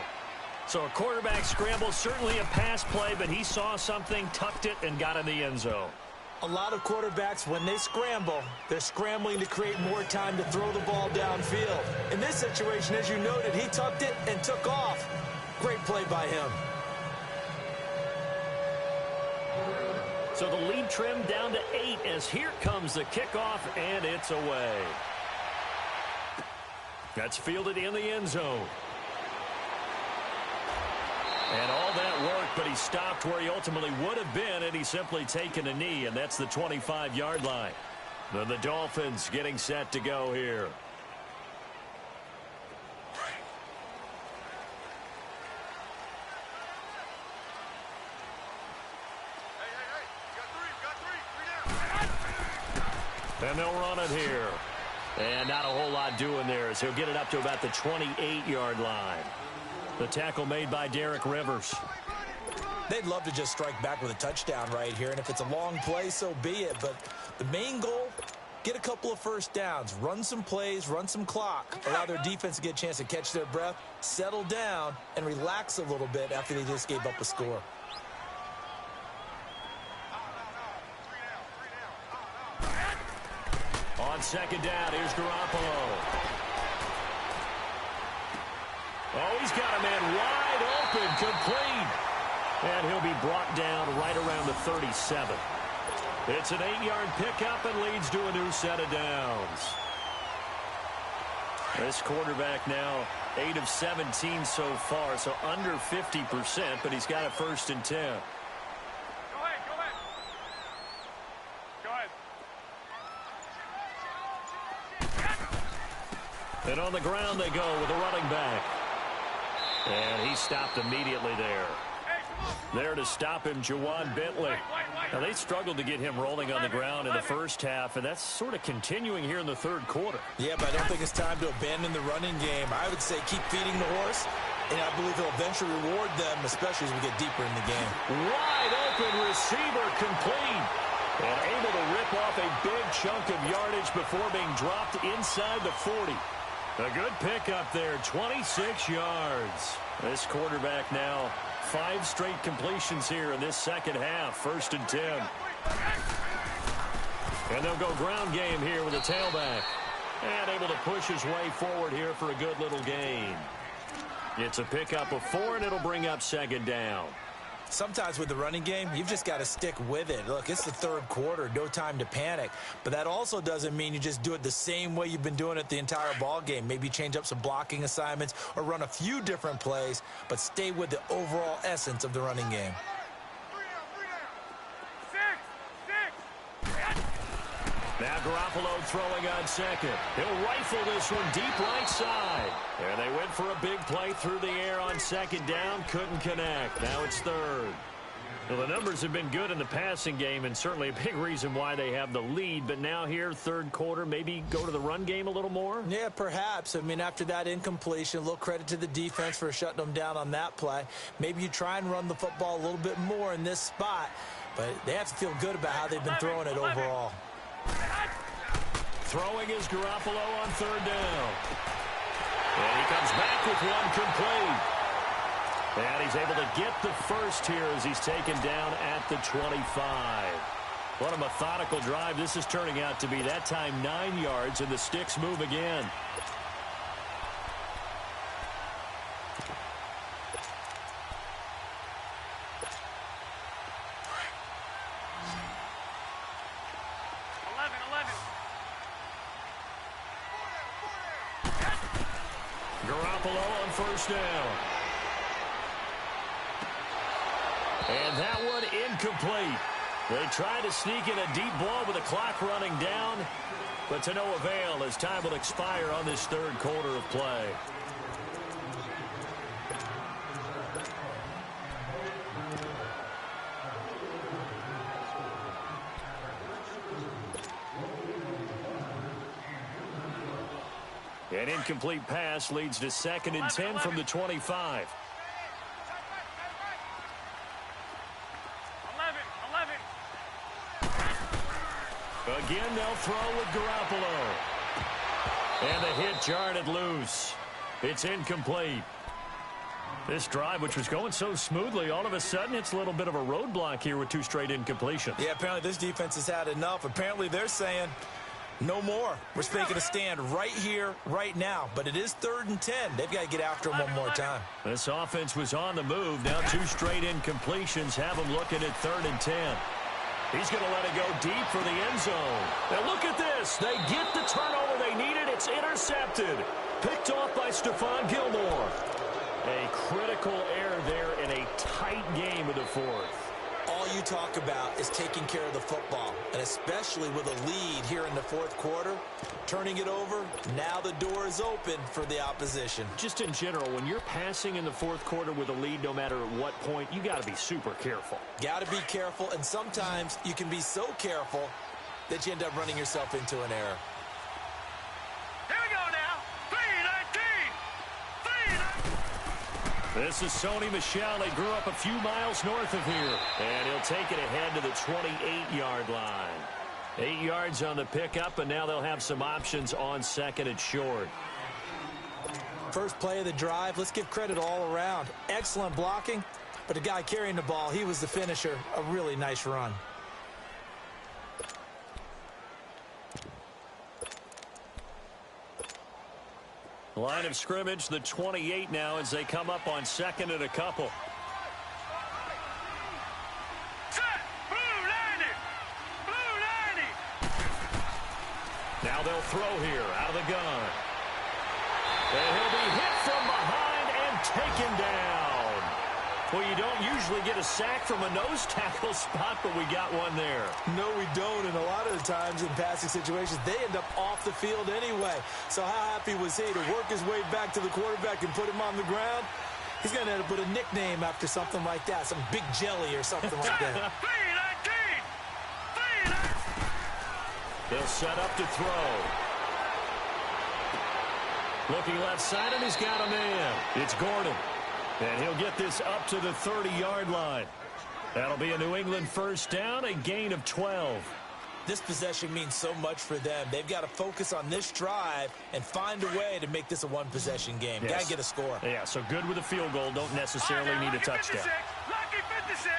S1: So a quarterback scramble, certainly a pass play, but he saw something, tucked it, and got in the end zone.
S2: A lot of quarterbacks, when they scramble, they're scrambling to create more time to throw the ball downfield. In this situation, as you noted, he tucked it and took off. Great play by him.
S1: So the lead trimmed down to 8 as here comes the kickoff, and it's away. That's fielded in the end zone. And all that work, but he stopped where he ultimately would have been, and he's simply taken a knee, and that's the 25-yard line. Then the Dolphins getting set to go here. And they'll run it here. And not a whole lot doing there as he'll get it up to about the 28-yard line. The tackle made by Derek Rivers.
S2: They'd love to just strike back with a touchdown right here, and if it's a long play, so be it. But the main goal, get a couple of first downs, run some plays, run some clock, allow their defense to get a chance to catch their breath, settle down, and relax a little bit after they just gave up a score.
S1: On second down, here's Garoppolo. Oh, he's got a man wide open, complete. And he'll be brought down right around the 37. It's an 8-yard pickup and leads to a new set of downs. This quarterback now 8 of 17 so far, so under 50%, but he's got a 1st and 10.
S3: Go ahead.
S1: And on the ground they go with a running back. And he stopped immediately there. There to stop him, Juwan Bentley. Now, they struggled to get him rolling on the ground in the first half, and that's sort of continuing here in the third quarter.
S2: Yeah, but I don't think it's time to abandon the running game. I would say keep feeding the horse, and I believe he'll eventually reward them, especially as we get deeper in the game.
S1: Wide open receiver complete. And able to rip off a big chunk of yardage before being dropped inside the 40. A good pickup there, 26 yards. This quarterback now 5 straight completions here in this second half, 1st and 10. And they'll go ground game here with a tailback. And able to push his way forward here for a good little gain. It's a pickup of 4, and it'll bring up second down.
S2: Sometimes with the running game, you've just got to stick with it. Look, it's the third quarter, no time to panic. But that also doesn't mean you just do it the same way you've been doing it the entire ball game. Maybe change up some blocking assignments or run a few different plays, but stay with the overall essence of the running game.
S1: Now Garoppolo throwing on second. He'll rifle this one deep right side. And they went for a big play through the air on second down. Couldn't connect. Now it's third. Well, the numbers have been good in the passing game, and certainly a big reason why they have the lead. But now here, third quarter, maybe go to the run game a little more?
S2: Yeah, perhaps. I mean, after that incompletion, a little credit to the defense for shutting them down on that play. Maybe you try and run the football a little bit more in this spot. But they have to feel good about how they've been throwing it overall.
S1: Throwing is Garoppolo on third down. And he comes back with one complete. And he's able to get the first here as he's taken down at the 25. What a methodical drive this is turning out to be. That time 9 yards, and the sticks move again. Garoppolo on first down. And that one incomplete. They tried to sneak in a deep ball with the clock running down, but to no avail as time will expire on this third quarter of play. An incomplete pass leads to 2nd and 10 from the 25.
S3: 11.
S1: Again, they'll throw with Garoppolo. And the hit jarred it loose. It's incomplete. This drive, which was going so smoothly, all of a sudden it's a little bit of a roadblock here with 2 straight incompletions.
S2: Yeah, apparently this defense has had enough. Apparently they're saying no more. We're making a stand right here, right now. But it is 3rd and 10. They've got to get after him one more time.
S1: This offense was on the move. Now 2 straight incompletions have them looking at 3rd and 10. He's going to let it go deep for the end zone. Now look at this. They get the turnover they needed. It's intercepted. Picked off by Stephon Gilmore. A critical error there in a tight game of the 4th.
S2: All you talk about is taking care of the football, and especially with a lead here in the 4th quarter, turning it over, now the door is open for the opposition.
S1: Just in general, when you're passing in the 4th quarter with a lead, no matter at what point, you got to be super careful.
S2: Got to be careful, and sometimes you can be so careful that you end up running yourself into an error.
S3: Here we go now. 3-19.
S1: This is Sony Michel. He grew up a few miles north of here. And he'll take it ahead to the 28-yard line. 8 yards on the pickup, and now they'll have some options on 2nd and short.
S2: First play of the drive, let's give credit all around. Excellent blocking, but the guy carrying the ball, he was the finisher. A really nice run.
S1: Line of scrimmage, the 28 now as they come up on 2nd and a couple.
S3: Set. Blue 90. Blue 90.
S1: Now they'll throw here out of the gun. And he'll be hit from behind and taken down. Well, you don't usually get a sack from a nose tackle spot, but we got one there.
S2: No, we don't, and a lot of the times in passing situations, they end up off the field anyway. So how happy was he to work his way back to the quarterback and put him on the ground? He's going to end up with a nickname after something like that, some Big Jelly or something like that.
S3: 3-19.
S1: They'll set up to throw. Looking left side, and he's got a man. It's Gordon. And he'll get this up to the 30-yard line. That'll be a New England first down, a gain of 12.
S2: This possession means so much for them. They've got to focus on this drive and find a way to make this a one-possession game.
S1: Yes.
S2: Got to get a score.
S1: Yeah, so good with a field goal. Don't necessarily need a touchdown.
S3: Lucky 56.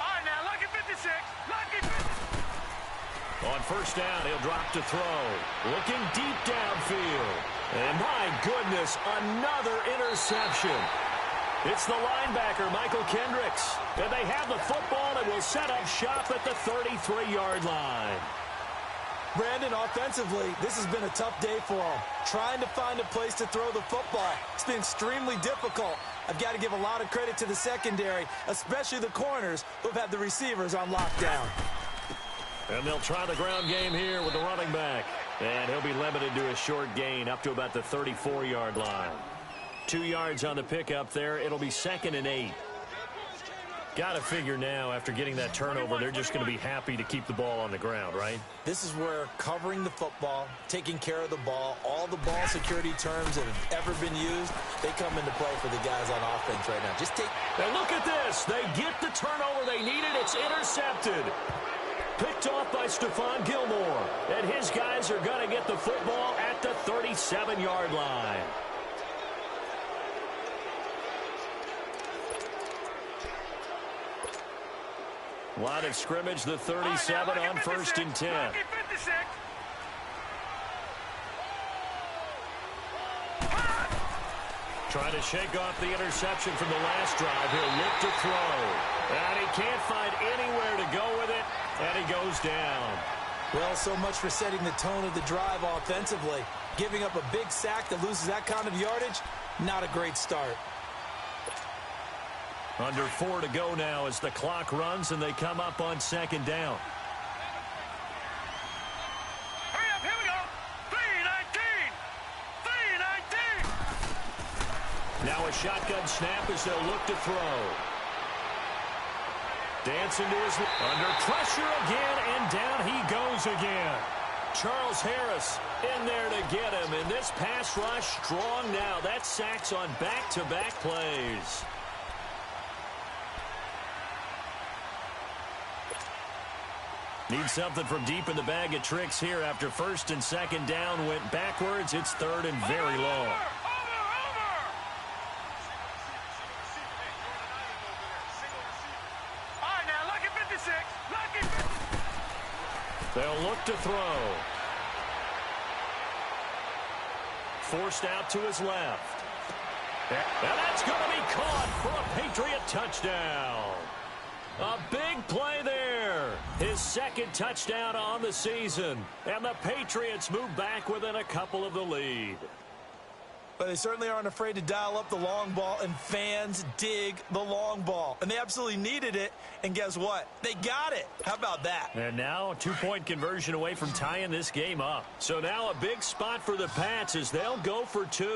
S3: All right, now, lucky 56. Lucky 56.
S1: On first down, he'll drop to throw. Looking deep downfield. And my goodness, another interception. It's the linebacker, Michael Kendricks. And they have the football and will set up shop at the 33-yard line.
S2: Brandon, offensively, this has been a tough day for him. Trying to find a place to throw the football. It's been extremely difficult. I've got to give a lot of credit to the secondary, especially the corners who've had the receivers on lockdown.
S1: And they'll try the ground game here with the running back. And he'll be limited to a short gain up to about the 34-yard line. 2 yards on the pickup there. It'll be 2nd and 8. Got to figure now, after getting that turnover, they're just going to be happy to keep the ball on the ground, right?
S2: This is where covering the football, taking care of the ball, all the ball security terms that have ever been used, they come into play for the guys on offense right now. Just take...
S1: And look at this. They get the turnover they needed. It's intercepted. Picked off by Stephon Gilmore. And his guys are going to get the football at the 37-yard line. Line of scrimmage, the 37 on 1st and 10.
S3: Lucky 56.
S1: Trying to shake off the interception from the last drive. He'll look to throw. And he can't find anywhere to go with it, and he goes down.
S2: Well, so much for setting the tone of the drive offensively. Giving up a big sack that loses that kind of yardage, not a great start.
S1: Under 4 to go now as the clock runs and they come up on 2nd down.
S3: Hurry up, here we go. 3-19. 3-19.
S1: Now a shotgun snap as they'll look to throw. Dancing to his under pressure again, and down he goes again. Charles Harris in there to get him, and this pass rush strong now. That's sacks on back-to-back plays. Need something from deep in the bag of tricks here after 1st and 2nd down went backwards. It's 3rd and very long.
S3: Over. All right, now, lucky 56. Lucky 56.
S1: They'll look to throw. Forced out to his left. And that's going to be caught for a Patriot touchdown. A big play there. His 2nd touchdown on the season. And the Patriots move back within a couple of the lead.
S2: But they certainly aren't afraid to dial up the long ball, and fans dig the long ball. And they absolutely needed it, and guess what? They got it. How about that?
S1: And now a 2-point conversion away from tying this game up. So now a big spot for the Pats as they'll go for 2.
S3: Here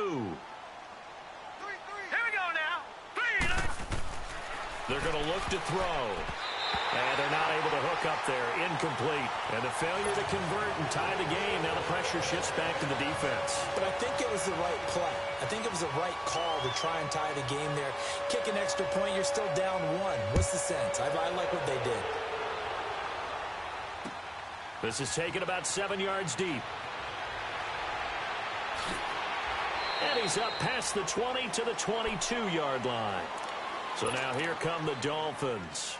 S3: we go now. 3-19.
S1: They're going to look to throw. And they're not able to hook up there. Incomplete. And a failure to convert and tie the game. Now the pressure shifts back to the defense.
S2: But I think it was the right play. I think it was the right call to try and tie the game there. Kick an extra point, you're still down 1. What's the sense? I like what they did.
S1: This is taken about 7 yards deep. And he's up past the 20 to the 22-yard line. So now here come the Dolphins.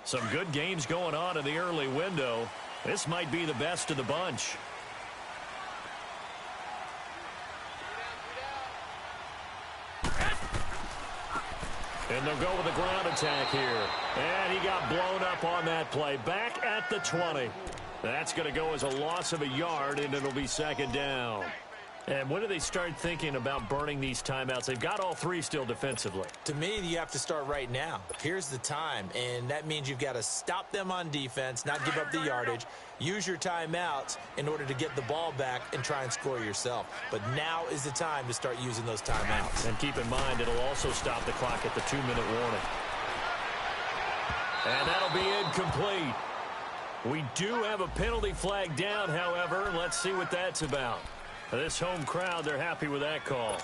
S1: Some good games going on in the early window. This might be the best of the bunch. And they'll go with a ground attack here. And he got blown up on that play. Back at the 20. That's going to go as a loss of a yard, and it'll be 2nd down. And when do they start thinking about burning these timeouts? They've got all 3 still defensively.
S2: To me, you have to start right now. Here's the time, and that means you've got to stop them on defense, not give up the yardage, use your timeouts in order to get the ball back and try and score yourself. But now is the time to start using those timeouts.
S1: And keep in mind, it'll also stop the clock at the 2-minute warning. And that'll be incomplete. We do have a penalty flag down, however. Let's see what that's about. This home crowd, they're happy with that call.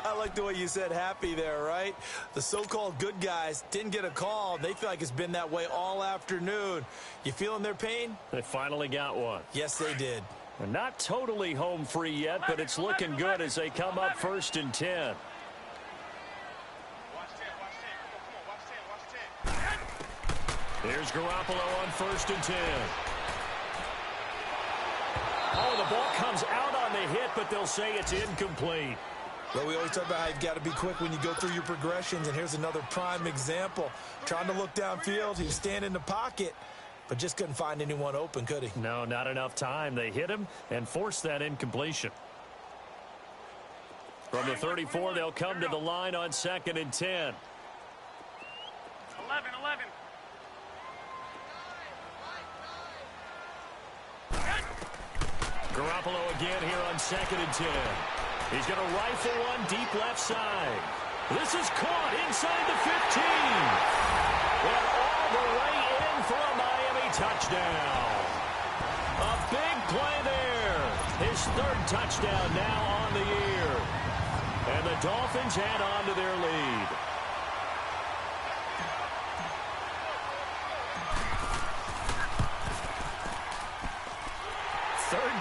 S2: I like the way you said happy there, right? The so-called good guys didn't get a call. They feel like it's been that way all afternoon. You feeling their pain?
S1: They finally got one.
S2: Yes, they did.
S1: They're not totally home free yet, but it's looking good as they come up 1st and 10. Here's Garoppolo on 1st and 10. Oh, the ball comes out on the hit, but they'll say it's incomplete.
S2: Well, we always talk about how you've got to be quick when you go through your progressions, and here's another prime example. Trying to look downfield, he was standing in the pocket, but just couldn't find anyone open, could he?
S1: No, not enough time. They hit him and forced that incompletion. From the 34, they'll come to the line on 2nd and 10.
S3: 11.
S1: Garoppolo again here on 2nd and 10. He's going to rifle one deep left side. This is caught inside the 15. And all the way in for a Miami touchdown. A big play there. His 3rd touchdown now on the year. And the Dolphins add on to their lead.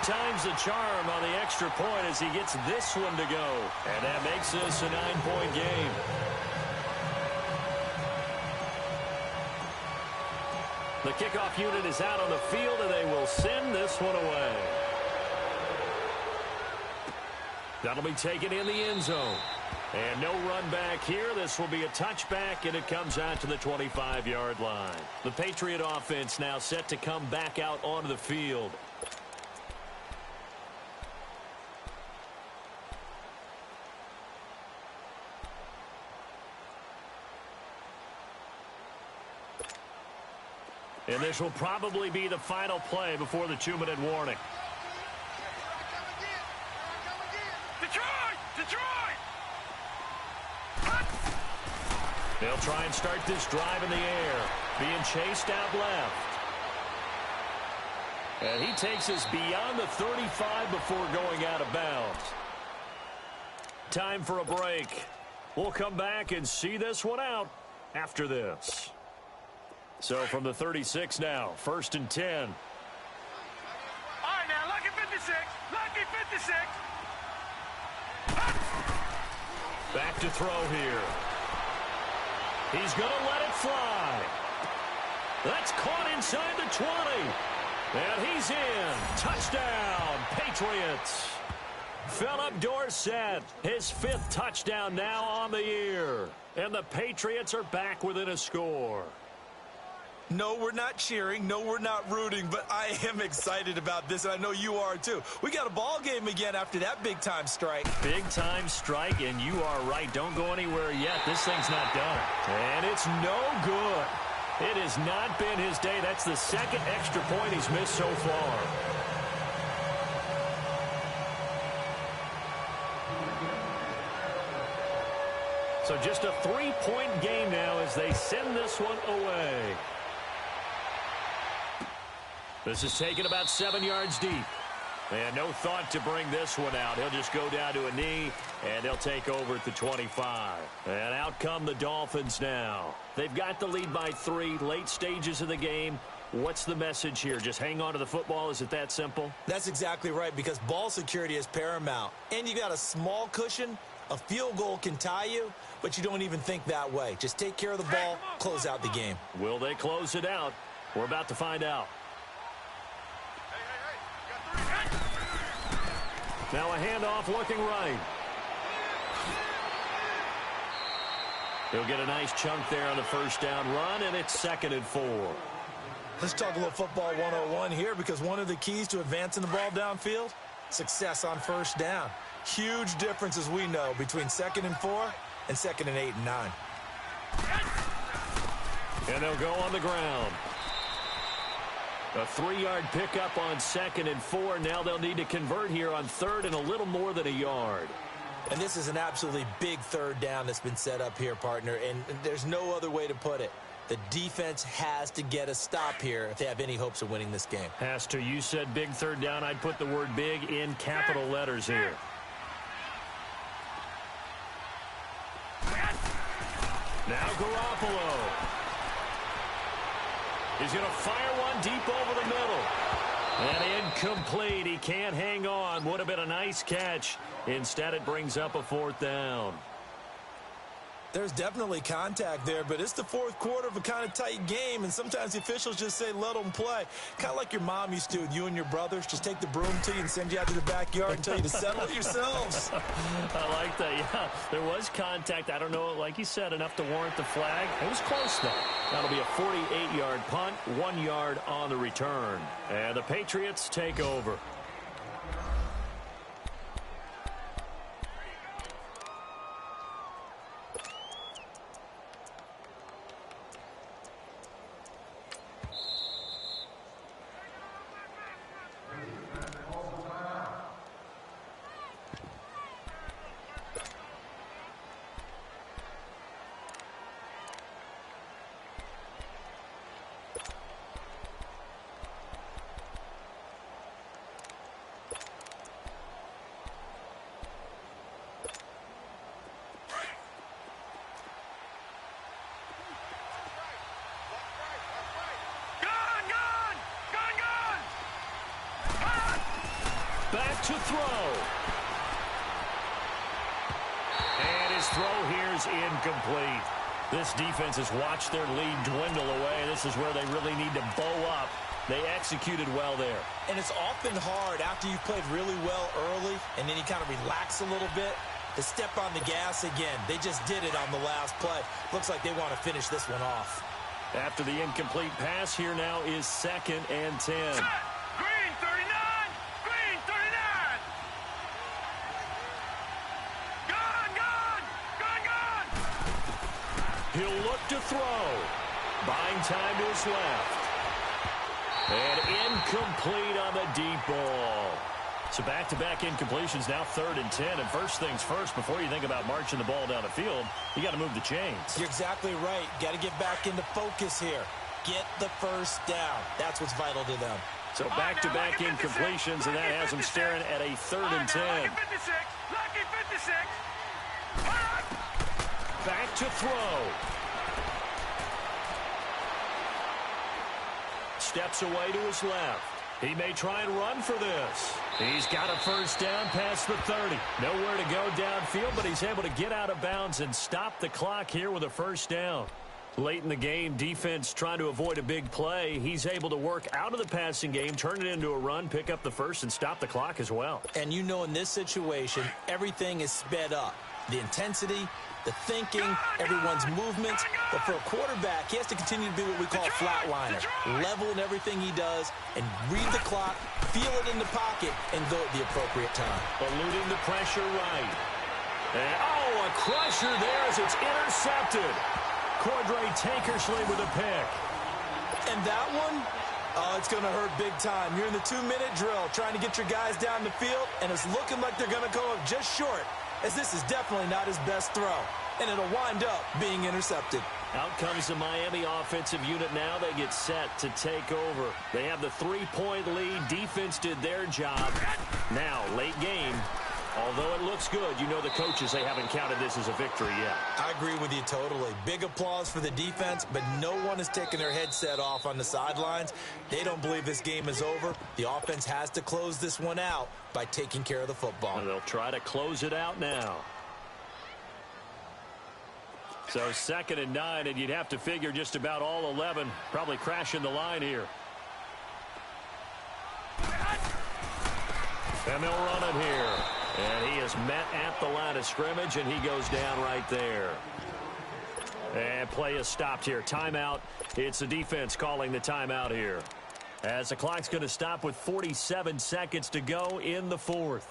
S1: times the charm on the extra point as he gets this one to go. And that makes this a 9-point game. The kickoff unit is out on the field, and they will send this one away. That'll be taken in the end zone. And no run back here. This will be a touchback, and it comes out to the 25-yard line. The Patriot offense now set to come back out onto the field. And this will probably be the final play before the 2-minute warning.
S3: Detroit! Detroit!
S1: They'll try and start this drive in the air. Being chased out left. And he takes us beyond the 35 before going out of bounds. Time for a break. We'll come back and see this one out after this. So from the 36 now, 1st and 10.
S3: All right, now, lucky 56. Lucky 56.
S1: Back to throw here. He's going to let it fly. That's caught inside the 20. And he's in. Touchdown, Patriots. Philip Dorsett, his 5th touchdown now on the year. And the Patriots are back within a score.
S2: No, we're not cheering. No, we're not rooting. But I am excited about this, and I know you are too. We got a ball game again after that big-time strike.
S1: Big-time strike, and you are right. Don't go anywhere yet. This thing's not done. And it's no good. It has not been his day. That's the 2nd extra point he's missed so far. So just a 3-point game now as they send this one away. This is taken about 7 yards deep. And no thought to bring this one out. He'll just go down to a knee, and they'll take over at the 25. And out come the Dolphins now. They've got the lead by 3, late stages of the game. What's the message here? Just hang on to the football? Is it that simple?
S2: That's exactly right, because ball security is paramount. And you got a small cushion. A field goal can tie you, but you don't even think that way. Just take care of the ball, close out the game.
S1: Will they close it out? We're about to find out. Now a handoff looking right. He'll get a nice chunk there on the 1st down run, and it's 2nd and 4.
S2: Let's talk a little football 101 here, because one of the keys to advancing the ball downfield, success on 1st down. Huge difference, as we know, between 2nd and 4 and 2nd and 8 and 9.
S1: And they'll go on the ground. A 3-yard pickup on 2nd and 4. Now they'll need to convert here on 3rd and a little more than a yard.
S2: And this is an absolutely big 3rd down that's been set up here, partner, and there's no other way to put it. The defense has to get a stop here if they have any hopes of winning this game.
S1: Has to. You said big 3rd down. I'd put the word big in capital letters here. Now Garoppolo. He's going to fire one deep over the middle. And incomplete. He can't hang on. Would have been a nice catch. Instead, it brings up a 4th down.
S2: There's definitely contact there, but it's the 4th quarter of a kind of tight game, and sometimes the officials just say, let them play. Kind of like your mom used to with you and your brothers. Just take the broom to you and send you out to the backyard and tell you to settle it yourselves.
S1: I like that. Yeah, there was contact. I don't know, like you said, enough to warrant the flag. It was close, though. That'll be a 48-yard punt, 1 yard on the return. And the Patriots take over. to throw. And his throw here is incomplete. This defense has watched their lead dwindle away. This is where they really need to bow up. They executed well there.
S2: And it's often hard after you've played really well early and then you kind of relax a little bit to step on the gas again. They just did it on the last play. Looks like they want to finish this one off.
S1: After the incomplete pass, here now is 2nd and 10.
S3: Green 39! Green 39! Gone! Gone! Gone! Gone!
S1: He'll look to throw. Buying time to his left. And incomplete on the deep ball. So back-to-back incompletions, now 3rd and 10. And first things first, before you think about marching the ball down the field, you got to move the chains.
S2: You're exactly right. Got to get back into focus here. Get the first down. That's what's vital to them.
S1: So back-to-back incompletions, and that has them staring at a 3rd and 10.
S3: Lucky 56! Lucky 56! All right.
S1: Back to throw. Steps away to his left. He may try and run for this. He's got a first down past the 30. Nowhere to go downfield, but he's able to get out of bounds and stop the clock here with a first down. Late in the game, defense trying to avoid a big play. He's able to work out of the passing game, turn it into a run, pick up the first, and stop the clock as well.
S2: And you know in this situation, everything is sped up. The intensity, the thinking, everyone's movements. But for a quarterback, he has to continue to be what we call a flatliner. Level in everything he does and read the clock, feel it in the pocket, and go at the appropriate time.
S1: Eluding the pressure right. And, oh, a crusher there as it's intercepted. Cordray Tankersley with a pick.
S2: And that one, oh, it's going to hurt big time. You're in the 2-minute drill trying to get your guys down the field, and it's looking like they're going to go up just short, as this is definitely not his best throw. And it'll wind up being intercepted.
S1: Out comes the Miami offensive unit now. They get set to take over. They have the 3-point lead. Defense did their job. Now, late game. Although it looks good, you know the coaches, they haven't counted this as a victory yet.
S2: I agree with you totally. Big applause for the defense, but no one is taking their headset off on the sidelines. They don't believe this game is over. The offense has to close this one out by taking care of the football.
S1: And they'll try to close it out now. So 2nd and 9, and you'd have to figure just about all 11 probably crashing the line here. And they'll run it here. And he is met at the line of scrimmage, and he goes down right there. And play is stopped here. Timeout. It's the defense calling the timeout here. As the clock's going to stop with 47 seconds to go in the 4th.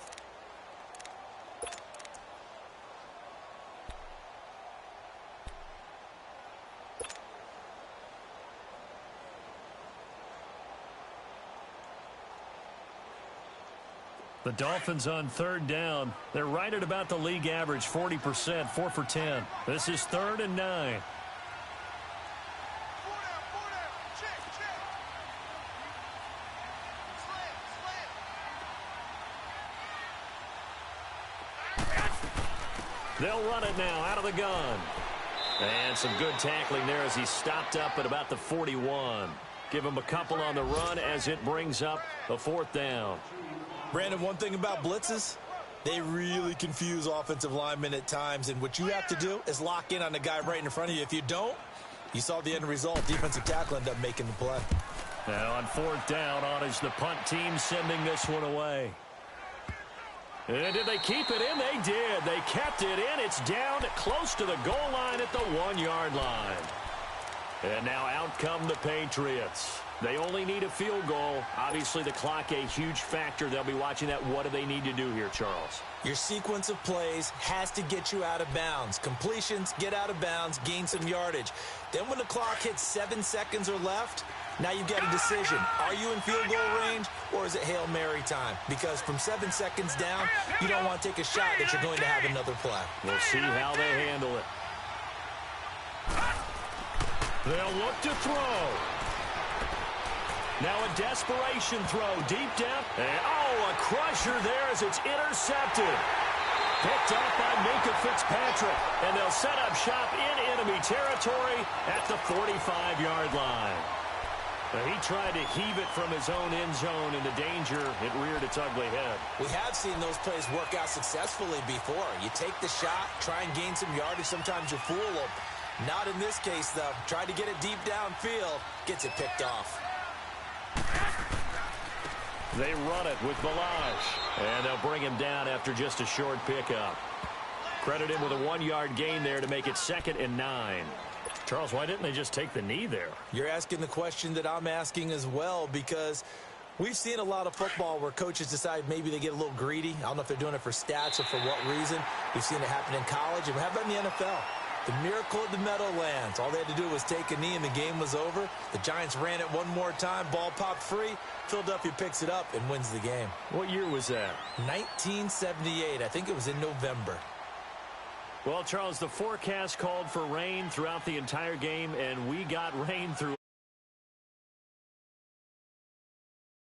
S1: The Dolphins on 3rd down. They're right at about the league average, 40%, 4 for 10. This is 3rd and 9. They'll run it now out of the gun. And some good tackling there as he stopped up at about the 41. Give him a couple on the run as it brings up a 4th down.
S2: Brandon, one thing about blitzes, they really confuse offensive linemen at times, and what you have to do is lock in on the guy right in front of you. If you don't, you saw the end result. Defensive tackle ended up making the play.
S1: Now on 4th down, on is the punt team sending this one away. And did they keep it in? They did. They kept it in. It's down close to the goal line at the 1-yard line. And now out come the Patriots. They only need a field goal. Obviously, the clock a huge factor. They'll be watching that. What do they need to do here, Charles?
S2: Your sequence of plays has to get you out of bounds. Completions, get out of bounds, gain some yardage. Then when the clock hits 7 seconds or left, now you've got a decision. Are you in field goal range, or is it Hail Mary time? Because from 7 seconds down, you don't want to take a shot that you're going to have another play.
S1: We'll see how they handle it. They'll look to throw. Now a desperation throw deep down. And, oh, a crusher there as it's intercepted. Picked up by Minkah Fitzpatrick. And they'll set up shop in enemy territory at the 45-yard line. He tried to heave it from his own end zone into danger. It reared its ugly head.
S2: We have seen those plays work out successfully before. You take the shot, try and gain some yardage. Sometimes you fool them. Not in this case, though. Tried to get it deep downfield. Gets it picked off.
S1: They run it with Balaj. And they'll bring him down after just a short pickup. Credit him with a 1-yard gain there to make it 2nd and 9. Charles, why didn't they just take the knee there?
S2: You're asking the question that I'm asking as well, because we've seen a lot of football where coaches decide maybe they get a little greedy. I don't know if they're doing it for stats or for what reason. We've seen it happen in college, and how about in the NFL? The miracle of the Meadowlands. All they had to do was take a knee, and the game was over. The Giants ran it one more time. Ball popped free. Philadelphia picks it up and wins the game.
S1: What year was that?
S2: 1978. I think it was in November.
S1: Well, Charles, the forecast called for rain throughout the entire game, and we got rain through